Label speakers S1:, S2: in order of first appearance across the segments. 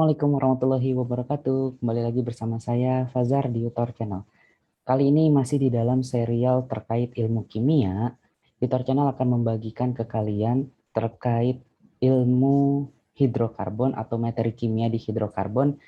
S1: Assalamualaikum warahmatullahi wabarakatuh. Kembali lagi bersama saya Fazar di Utor Channel. Kali ini masih di dalam serial terkait ilmu kimia. Utor Channel akan membagikan ke kalian terkait ilmu hidrokarbon atau materi kimia di hidrokarbon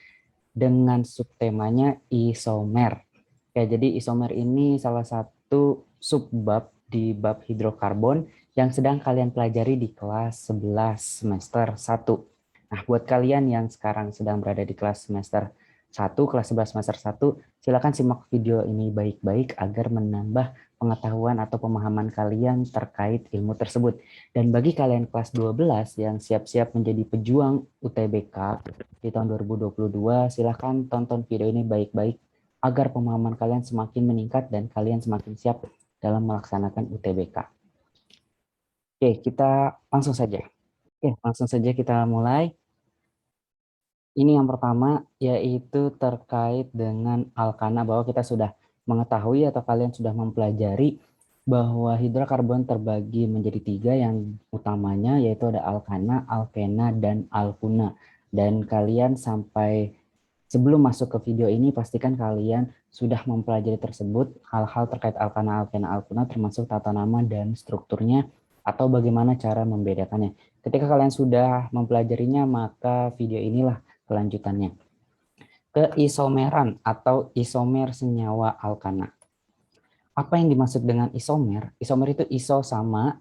S1: dengan subtemanya isomer. Ya, jadi isomer ini salah satu subbab di bab hidrokarbon yang sedang kalian pelajari di kelas 11 semester 1. Nah, buat kalian yang sekarang sedang berada di kelas semester 1, kelas 11 semester 1, silakan simak video ini baik-baik agar menambah pengetahuan atau pemahaman kalian terkait ilmu tersebut. Dan bagi kalian kelas 12 yang siap-siap menjadi pejuang UTBK di tahun 2022, silakan tonton video ini baik-baik agar pemahaman kalian semakin meningkat dan kalian semakin siap dalam melaksanakan UTBK. Oke, kita langsung saja. Oke, langsung saja kita mulai. Ini yang pertama, yaitu terkait dengan alkana, bahwa kita sudah mengetahui atau kalian sudah mempelajari bahwa hidrokarbon terbagi menjadi 3 yang utamanya, yaitu ada alkana, alkena, dan alkuna. Dan kalian sampai sebelum masuk ke video ini, pastikan kalian sudah mempelajari tersebut, hal-hal terkait alkana, alkena, alkuna, termasuk tata nama dan strukturnya, atau bagaimana cara membedakannya. Ketika kalian sudah mempelajarinya, maka video inilah kelanjutannya. Keisomeran atau isomer senyawa alkana. Apa yang dimaksud dengan isomer? Isomer itu iso sama,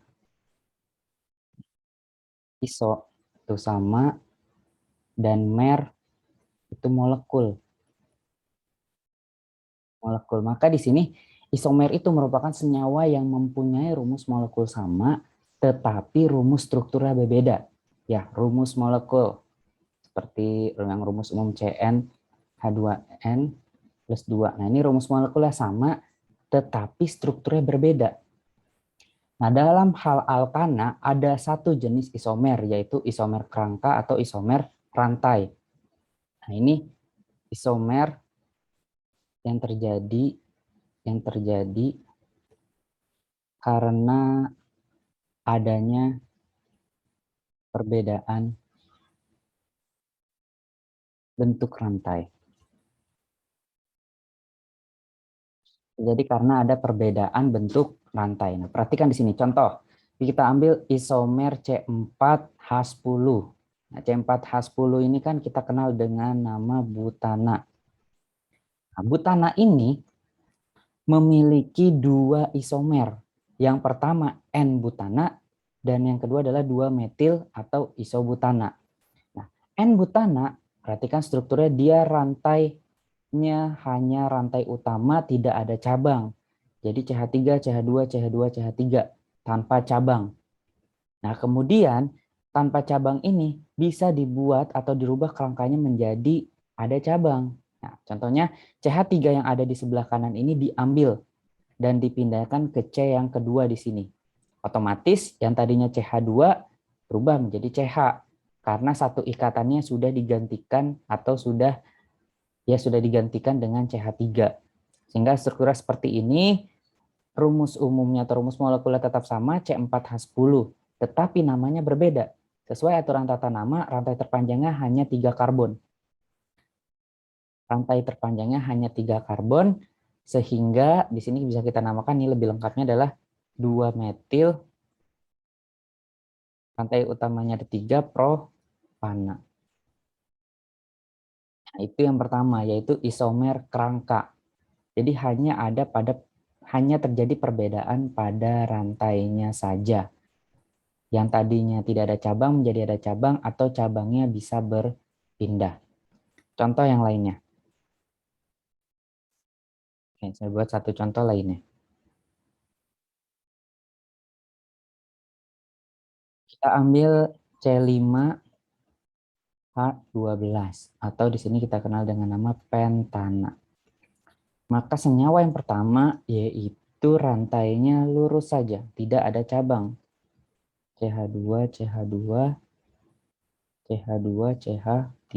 S1: iso itu sama, dan mer itu molekul. Maka di sini isomer itu merupakan senyawa yang mempunyai rumus molekul sama, tetapi rumus strukturnya berbeda. Ya, rumus molekul seperti yang rumus umum CN H2N plus 2. Nah, ini rumus molekulnya sama, tetapi strukturnya berbeda. Nah, dalam hal alkana ada satu jenis isomer, yaitu isomer kerangka atau isomer rantai. Nah, ini isomer yang terjadi karena adanya perbedaan bentuk rantai. Jadi karena ada perbedaan bentuk rantai. Nah, perhatikan di sini contoh. Kita ambil isomer C4H10. Nah, C4H10 ini kan kita kenal dengan nama butana. Nah, butana ini memiliki 2 isomer. Yang pertama N-butana dan yang kedua adalah 2-metil atau isobutana. Nah, N-butana, perhatikan strukturnya, dia rantainya hanya rantai utama, tidak ada cabang. Jadi CH3, CH2, CH2, CH3 tanpa cabang. Nah, kemudian tanpa cabang ini bisa dibuat atau dirubah kerangkanya menjadi ada cabang. Nah, contohnya CH3 yang ada di sebelah kanan ini diambil dan dipindahkan ke C yang kedua di sini. Otomatis yang tadinya CH2 berubah menjadi CH karena satu ikatannya sudah digantikan atau sudah digantikan dengan CH3. Sehingga strukturnya seperti ini. Rumus umumnya atau rumus molekulnya tetap sama, C4H10, tetapi namanya berbeda. Sesuai aturan tata nama, rantai terpanjangnya hanya 3 karbon. Rantai terpanjangnya hanya 3 karbon, sehingga di sini bisa kita namakan, ini lebih lengkapnya adalah 2-metil, rantai utamanya ada 3, propana. Nah, itu yang pertama, yaitu isomer kerangka. Jadi hanya terjadi perbedaan pada rantainya saja. Yang tadinya tidak ada cabang menjadi ada cabang atau cabangnya bisa berpindah. Contoh yang lainnya. Oke, saya buat satu contoh lainnya. Kita ambil C5H12 atau di sini kita kenal dengan nama pentana. Maka senyawa yang pertama yaitu rantainya lurus saja, tidak ada cabang. CH2, CH2, CH2, CH3.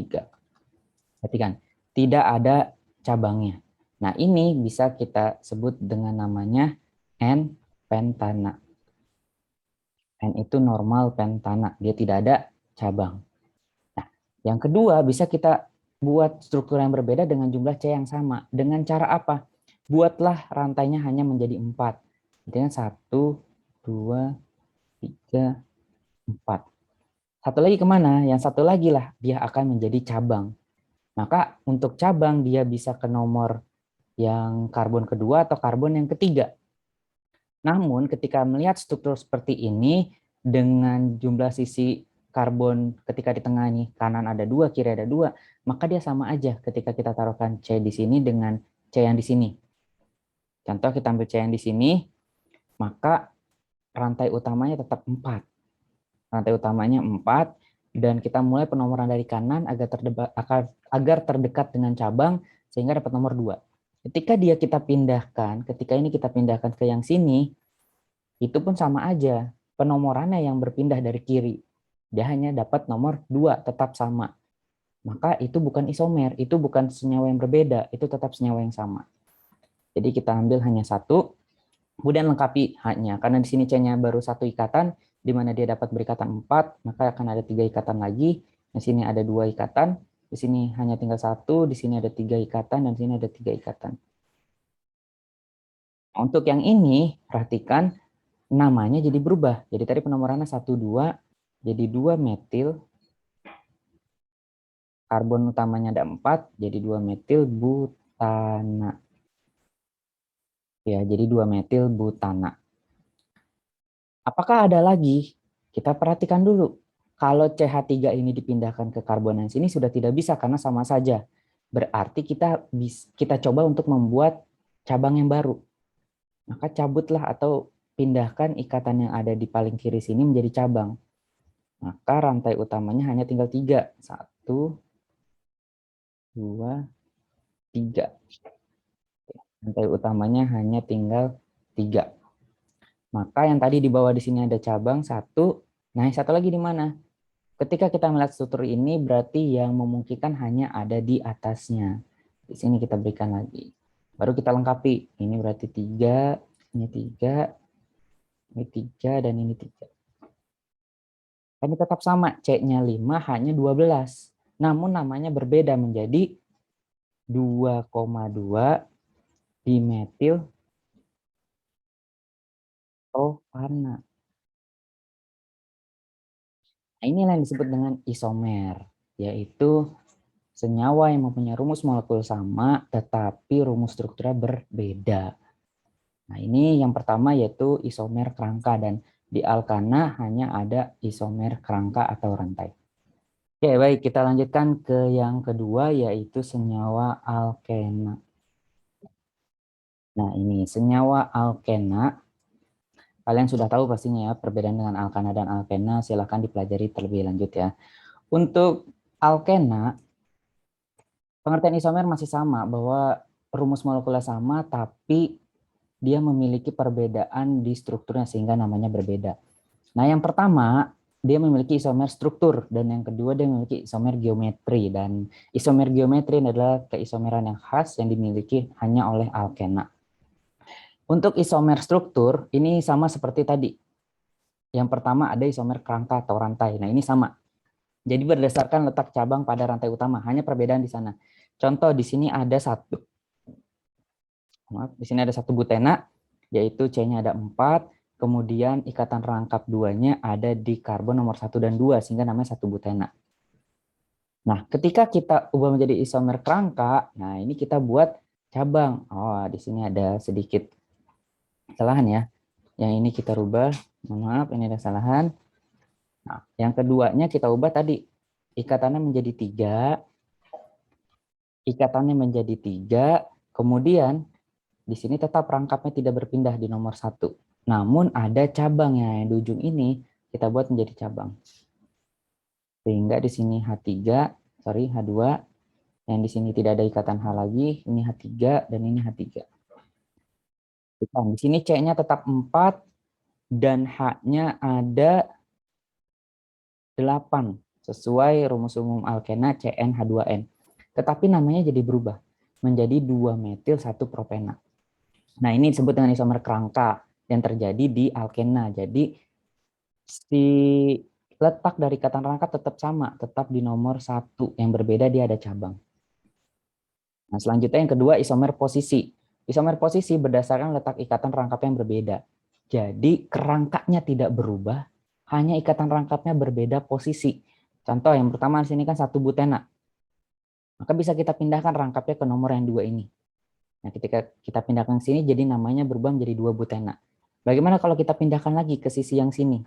S1: Perhatikan, tidak ada cabangnya. Nah, ini bisa kita sebut dengan namanya N-pentana. N itu normal pentana, dia tidak ada cabang. Nah, Yang kedua, bisa kita buat struktur yang berbeda dengan jumlah C yang sama. Dengan cara apa? Buatlah rantainya hanya menjadi 4. Dengan 1, 2, 3, 4. Satu lagi kemana? Yang satu lagi lah, dia akan menjadi cabang. Maka untuk cabang, dia bisa ke nomor yang karbon kedua atau karbon yang ketiga. Namun ketika melihat struktur seperti ini, dengan jumlah sisi karbon ketika di tengah ini, kanan ada 2, kiri ada 2, maka dia sama aja ketika kita taruhkan C di sini dengan C yang di sini. Contoh kita ambil C yang di sini, maka rantai utamanya tetap 4. Rantai utamanya 4, dan kita mulai penomoran dari kanan agar terdekat dengan cabang, sehingga dapat nomor 2. Ketika ketika ini kita pindahkan ke yang sini, itu pun sama aja. Penomorannya yang berpindah dari kiri. Dia hanya dapat nomor 2, tetap sama. Maka itu bukan isomer, itu bukan senyawa yang berbeda, itu tetap senyawa yang sama. Jadi kita ambil hanya satu, kemudian lengkapi H-nya. Karena di sini C-nya baru satu ikatan, di mana dia dapat berikatan 4, maka akan ada 3 ikatan lagi. Di sini ada 2 ikatan, di sini hanya tinggal 1, di sini ada 3 ikatan, dan di sini ada 3 ikatan. Untuk yang ini, perhatikan namanya jadi berubah. Jadi tadi penomorannya 1, 2, jadi 2 metil, karbon utamanya ada 4, jadi 2 metil butana. Ya, jadi 2 metil butana. Apakah ada lagi? Kita perhatikan dulu. Kalau CH3 ini dipindahkan ke karbon yang sini sudah tidak bisa karena sama saja. Berarti kita coba untuk membuat cabang yang baru. Maka cabutlah atau pindahkan ikatan yang ada di paling kiri sini menjadi cabang. Maka rantai utamanya hanya tinggal 3. 1, 2, 3. Rantai utamanya hanya tinggal 3. Maka yang tadi di bawah di sini ada cabang 1. Nah, yang satu lagi di mana? Ketika kita melihat struktur ini, berarti yang memungkinkan hanya ada di atasnya. Di sini kita berikan lagi. Baru kita lengkapi. Ini berarti 3, ini 3, ini 3, dan ini 3. Ini tetap sama, C-nya 5, hanya 12. Namun namanya berbeda menjadi 2,2 dimetil propana. Nah, inilah yang disebut dengan isomer, yaitu senyawa yang mempunyai rumus molekul sama, tetapi rumus strukturnya berbeda. Nah, ini yang pertama yaitu isomer kerangka, dan di alkana hanya ada isomer kerangka atau rantai. Oke, baik, kita lanjutkan ke yang kedua, yaitu senyawa alkena. Nah, ini senyawa alkena. Kalian sudah tahu pastinya ya, perbedaan dengan alkana dan alkena, silahkan dipelajari terlebih lanjut ya. Untuk alkena, pengertian isomer masih sama, bahwa rumus molekulnya sama, tapi dia memiliki perbedaan di strukturnya sehingga namanya berbeda. Nah, yang pertama, dia memiliki isomer struktur, dan yang kedua dia memiliki isomer geometri, dan isomer geometri adalah keisomeran yang khas yang dimiliki hanya oleh alkena. Untuk isomer struktur, ini sama seperti tadi. Yang pertama ada isomer kerangka atau rantai. Nah, ini sama. Jadi berdasarkan letak cabang pada rantai utama, hanya perbedaan di sana. Contoh di sini ada di sini ada satu butena, yaitu C-nya ada 4, kemudian ikatan rangkap 2-nya ada di karbon nomor 1 dan 2, sehingga namanya satu butena. Nah, ketika kita ubah menjadi isomer kerangka, nah ini kita buat cabang. Oh, di sini ada sedikit kesalahan ya. Yang ini kita rubah, mohon maaf, ini ada kesalahan. Nah, yang keduanya kita ubah tadi, ikatannya menjadi 3, kemudian di sini tetap rangkapnya tidak berpindah di nomor 1. Namun ada cabangnya yang di ujung ini kita buat menjadi cabang. Sehingga di sini H2, yang di sini tidak ada ikatan H lagi, ini H3 dan ini H3. Di sini C-nya tetap 4 dan H-nya ada 8 sesuai rumus umum alkena CnH2n. Tetapi namanya jadi berubah menjadi 2 metil 1 propena. Nah, ini disebut dengan isomer kerangka yang terjadi di alkena. Jadi si letak dari ikatan rangkap tetap sama, tetap di nomor 1. Yang berbeda dia ada cabang. Nah, selanjutnya yang kedua, isomer posisi. Isomer posisi berdasarkan letak ikatan rangkap yang berbeda. Jadi kerangkanya tidak berubah, hanya ikatan rangkapnya berbeda posisi. Contoh yang pertama di sini kan 1 butena. Maka bisa kita pindahkan rangkapnya ke nomor yang 2 ini. Nah, ketika kita pindahkan ke sini jadi namanya berubah menjadi 2 butena. Bagaimana kalau kita pindahkan lagi ke sisi yang sini?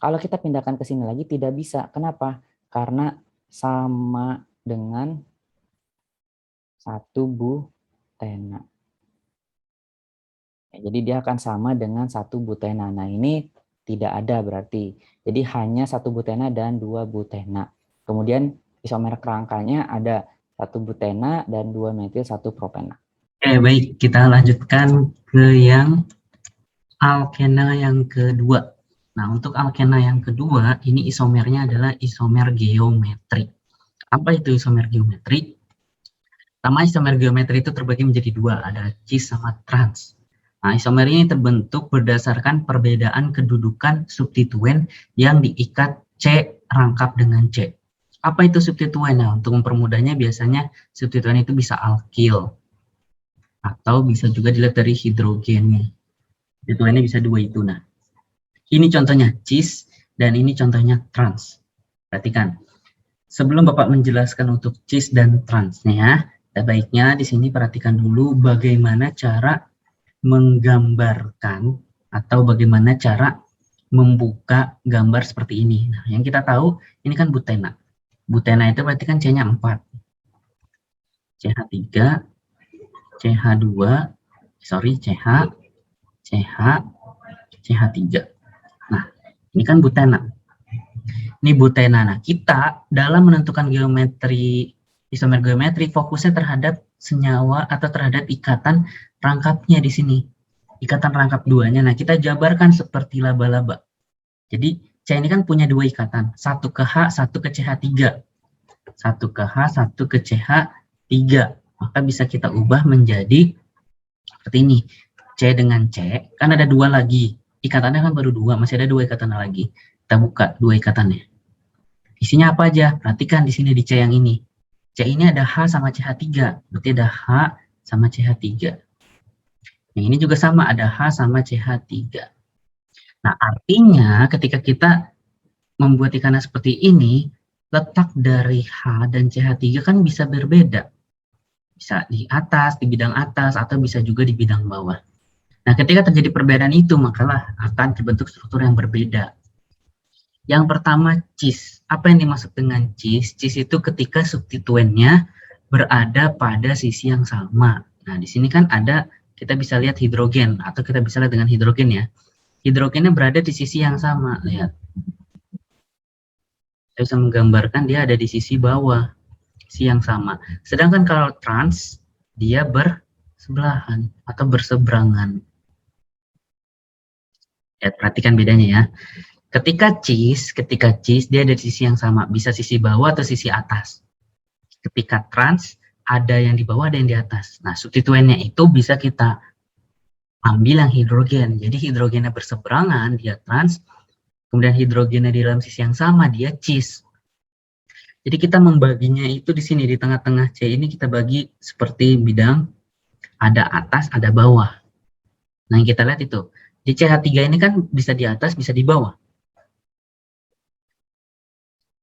S1: Kalau kita pindahkan ke sini lagi tidak bisa. Kenapa? Karena sama dengan 1 butena. Jadi dia akan sama dengan 1 butena. Nah, ini tidak ada berarti. Jadi hanya 1 butena dan 2 butena. Kemudian isomer kerangkanya ada 1 butena dan 2 metil 1 propena.
S2: Oke, baik. Kita lanjutkan ke yang alkena yang kedua. Nah, untuk alkena yang kedua, ini isomernya adalah isomer geometri. Apa itu isomer geometri? Pertama, isomer geometri itu terbagi menjadi 2, ada cis sama trans. Nah, isomer ini terbentuk berdasarkan perbedaan kedudukan substituen yang diikat C rangkap dengan C. Apa itu substituen? Nah, untuk mempermudahnya biasanya substituen itu bisa alkil atau bisa juga dilihat dari hidrogennya. Substituennya bisa 2 itu. Nah, ini contohnya cis dan ini contohnya trans. Perhatikan. Sebelum Bapak menjelaskan untuk cis dan transnya, baiknya di sini perhatikan dulu bagaimana cara menggambarkan atau bagaimana cara membuka gambar seperti ini. Nah, yang kita tahu ini kan butena. Butena itu berarti kan C-nya 4. CH3, CH2, CH, CH, CH3. Nah, ini kan butena. Ini butena. Nah, kita dalam menentukan geometri, isomer geometri, fokusnya terhadap senyawa atau terhadap ikatan rangkapnya di sini. Ikatan rangkap duanya. Nah, kita jabarkan seperti laba-laba. Jadi, C ini kan punya 2 ikatan. 1 ke H, 1 ke CH3. 1 ke H, 1 ke CH3. Maka bisa kita ubah menjadi seperti ini. C dengan C, kan ada 2 lagi. Ikatannya kan baru 2, masih ada 2 ikatan lagi. Kita buka 2 ikatannya. Isinya apa aja? Perhatikan di sini di C yang ini. C ini ada H sama CH3. Berarti ada H sama CH3. Yang ini juga sama, ada H sama CH3. Nah, artinya ketika kita membuat ikatan seperti ini, letak dari H dan CH3 kan bisa berbeda. Bisa di atas, di bidang atas, atau bisa juga di bidang bawah. Nah, ketika terjadi perbedaan itu, makalah akan terbentuk struktur yang berbeda. Yang pertama, cis. Apa yang dimaksud dengan cis? Cis itu ketika substituennya berada pada sisi yang sama. Nah, di sini kan ada, kita bisa lihat hidrogen, atau kita bisa lihat dengan hidrogen ya. Hidrogennya berada di sisi yang sama. Lihat. Saya bisa menggambarkan dia ada di sisi bawah, sisi yang sama. Sedangkan kalau trans, dia bersebelahan atau berseberangan. Ya, perhatikan bedanya ya. Ketika cis dia ada di sisi yang sama, bisa sisi bawah atau sisi atas. Ketika trans, ada yang di bawah, ada yang di atas. Nah, substituennya itu bisa kita ambil yang hidrogen. Jadi hidrogennya berseberangan, dia trans. Kemudian hidrogennya di dalam sisi yang sama, dia cis. Jadi kita membaginya itu di sini, di tengah-tengah C ini kita bagi seperti bidang, ada atas, ada bawah. Nah, yang kita lihat itu, di CH3 ini kan bisa di atas, bisa di bawah.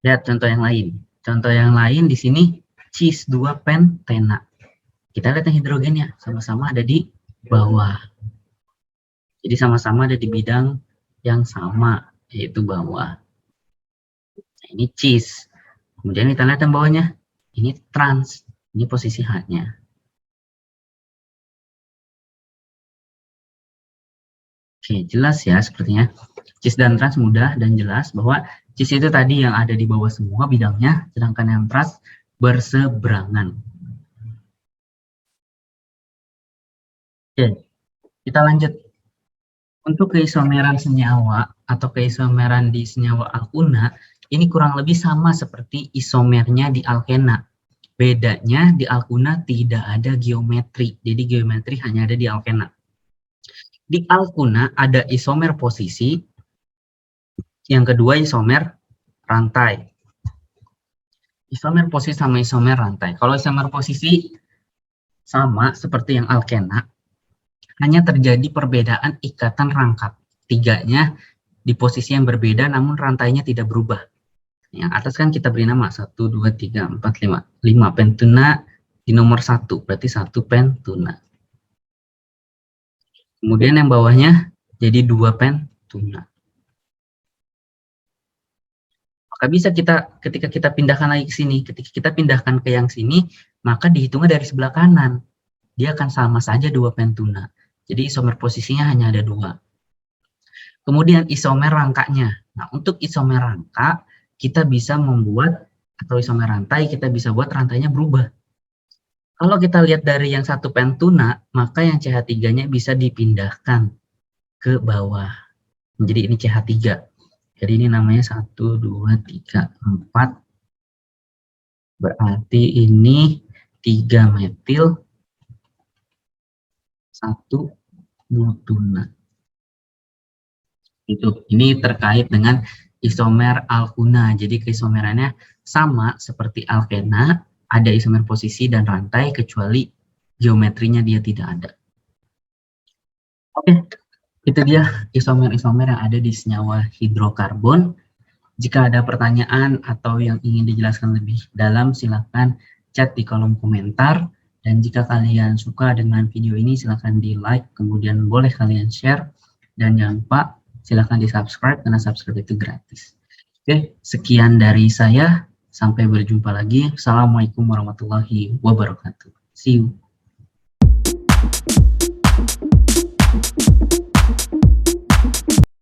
S2: Lihat contoh yang lain. Contoh yang lain di sini cis 2 pentena. Kita lihat yang hidrogennya sama-sama ada di bawah. Jadi sama-sama ada di bidang yang sama, yaitu bawah. Nah, ini cis. Kemudian kita lihat yang bawahnya. Ini trans. Ini posisi H-nya. Oke, jelas ya sepertinya. Cis dan trans mudah dan jelas bahwa cis itu tadi yang ada di bawah semua bidangnya, sedangkan yang trans berseberangan. Oke, kita lanjut. Untuk keisomeran senyawa atau keisomeran di senyawa alkuna, ini kurang lebih sama seperti isomernya di alkena. Bedanya di alkuna tidak ada geometri, jadi geometri hanya ada di alkena. Di alkuna ada isomer posisi, Yang kedua isomer rantai. Isomer posisi sama isomer rantai. Kalau isomer posisi sama seperti yang alkena, hanya terjadi perbedaan ikatan rangkap. Tiganya di posisi yang berbeda namun rantainya tidak berubah. Yang atas kan kita beri nama 1, 2, 3, 4, 5. 5 pentuna di nomor 1, berarti 1 pentuna. Kemudian yang bawahnya jadi 2 pentuna. Maka bisa ketika kita pindahkan lagi ke sini, ketika kita pindahkan ke yang sini, maka dihitungnya dari sebelah kanan. Dia akan sama saja 2 pentuna. Jadi isomer posisinya hanya ada 2. Kemudian isomer rangkanya. Nah, untuk isomer rangka, kita bisa membuat, atau isomer rantai, kita bisa buat rantainya berubah. Kalau kita lihat dari yang 1 pentuna, maka yang CH3-nya bisa dipindahkan ke bawah. Jadi ini CH3. Jadi ini namanya 1, 2, 3, 4. Berarti ini 3 metil, 1 butuna. Ini terkait dengan isomer alkuna. Jadi keisomerannya sama seperti alkena, ada isomer posisi dan rantai, kecuali geometrinya dia tidak ada. Oke, itu dia isomer-isomer yang ada di senyawa hidrokarbon. Jika ada pertanyaan atau yang ingin dijelaskan lebih dalam, silakan chat di kolom komentar. Dan jika kalian suka dengan video ini, silakan di like, kemudian boleh kalian share. Dan jangan lupa, silakan di subscribe, karena subscribe itu gratis. Oke, sekian dari saya. Sampai berjumpa lagi. Assalamualaikum warahmatullahi wabarakatuh. See you.